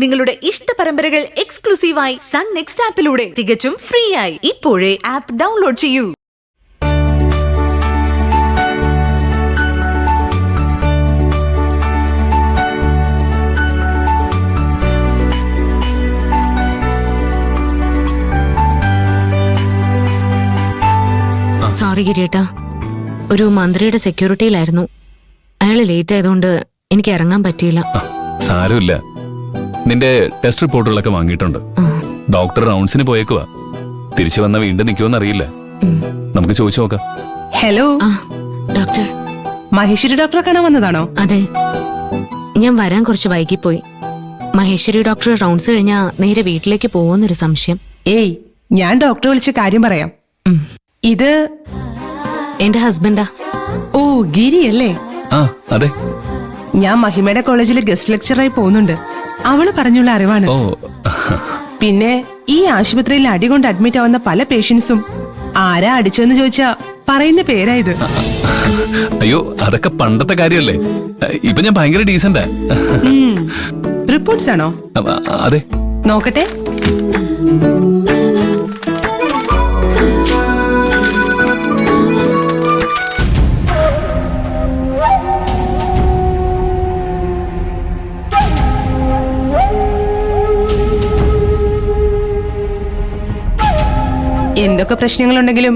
നിങ്ങളുടെ ഇഷ്ട പരമ്പരകൾ എക്സ്ക്ലൂസീവായി സൺ നെക്സ്റ്റ് ആപ്പിലൂടെ തികച്ചും ഫ്രീ ആയി ഇപ്പോഴേ ആപ്പ് ഡൗൺലോഡ് ചെയ്യൂ. സോറി ഗിരിയേട്ടാ, ഒരു മന്ത്രിയുടെ സെക്യൂരിറ്റിയിലായിരുന്നു. അയാള് ലേറ്റ് ആയതുകൊണ്ട് എനിക്ക് ഇറങ്ങാൻ പറ്റിയില്ല. സാരമില്ല, നിന്റെ ടെസ്റ്റ് റിപ്പോർട്ടുകളൊക്കെ വാങ്ങിയിട്ടുണ്ട്. ഡോക്ടർ റൗണ്ട്സിന് പോയേക്കുവാ. തിരിച്ചു വന്ന വീണ്ടും നിൽക്കുമെന്ന് അറിയില്ല. നമുക്ക് ചോദിച്ചു നോക്കാം. ഹലോ ഡോക്ടർ, മഹേശ്വരി ഡോക്ടറെ കാണാൻ വന്നതാണോ? അതെ, ഞാൻ വരാൻ കുറച്ച് വൈകിപ്പോയി. മഹേശ്വരി ഡോക്ടർ റൗണ്ട്സ് കഴിഞ്ഞാ നേരെ വീട്ടിലേക്ക് പോകുന്നൊരു സംശയം. ഏയ്, ഞാൻ ഡോക്ടറെ വിളിച്ച് കാര്യം പറയാം. ഇത് എന്റെ ഹസ്ബൻഡാ. ഓ, ഗിരി അല്ലേ? ആ അതെ, ഞാൻ മഹിമയുടെ കോളേജിൽ ഗസ്റ്റ് ലെക്ചറായി പോകുന്നുണ്ട്. അവള് പറഞ്ഞുള്ള അറിവാണ്. ഓ പിന്നെ ഈ ആശുപത്രിയിൽ അടികൊണ്ട് അഡ്മിറ്റ് ആവുന്ന പല പേഷ്യൻസും ആരാ അടിച്ചെന്ന് ചോദിച്ചാ പറയുന്ന പേരായത്. അയ്യോ, അതൊക്കെ പണ്ടത്തെ കാര്യമല്ലേ. ഇപ്പൊ ഞാൻ ഭയങ്കര ഡീസന്റാ. റിപ്പോർട്ട്സ് ആണോ? അതെ, നോക്കട്ടെ. എന്തൊക്കെ പ്രശ്നങ്ങളുണ്ടെങ്കിലും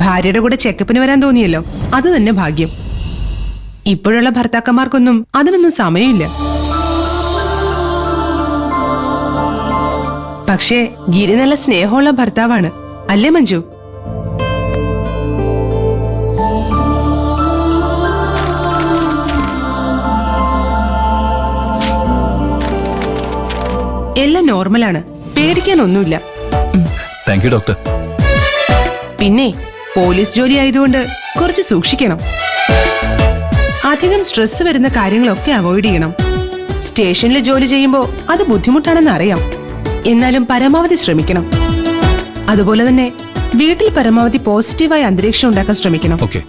ഭാര്യയുടെ കൂടെ ചെക്കപ്പിന് വരാൻ തോന്നിയല്ലോ, അത് തന്നെ ഭാഗ്യം. ഇപ്പോഴുള്ള ഭർത്താക്കന്മാർക്കൊന്നും അതിനൊന്നും സമയമില്ല. പക്ഷേ ഗിരി നല്ല സ്നേഹമുള്ള ഭർത്താവാണ്, അല്ലേ മഞ്ജു? എല്ലാം നോർമലാണ്, പേടിക്കാനൊന്നുമില്ല. Thank you doctor. പിന്നെ പോലീസ് ജോലി ആയതുകൊണ്ട് കുറച്ച് സൂക്ഷിക്കണം. അധികം സ്ട്രെസ് വരുന്ന കാര്യങ്ങളൊക്കെ അവോയ്ഡ് ചെയ്യണം. സ്റ്റേഷനിൽ ജോലി ചെയ്യുമ്പോൾ അത് ബുദ്ധിമുട്ടാണെന്ന് അറിയാം, എന്നാലും പരമാവധി ശ്രമിക്കണം. അതുപോലെ തന്നെ വീട്ടിൽ പരമാവധി പോസിറ്റീവായ അന്തരീക്ഷം ഉണ്ടാക്കാൻ ശ്രമിക്കണം. ഓക്കെ.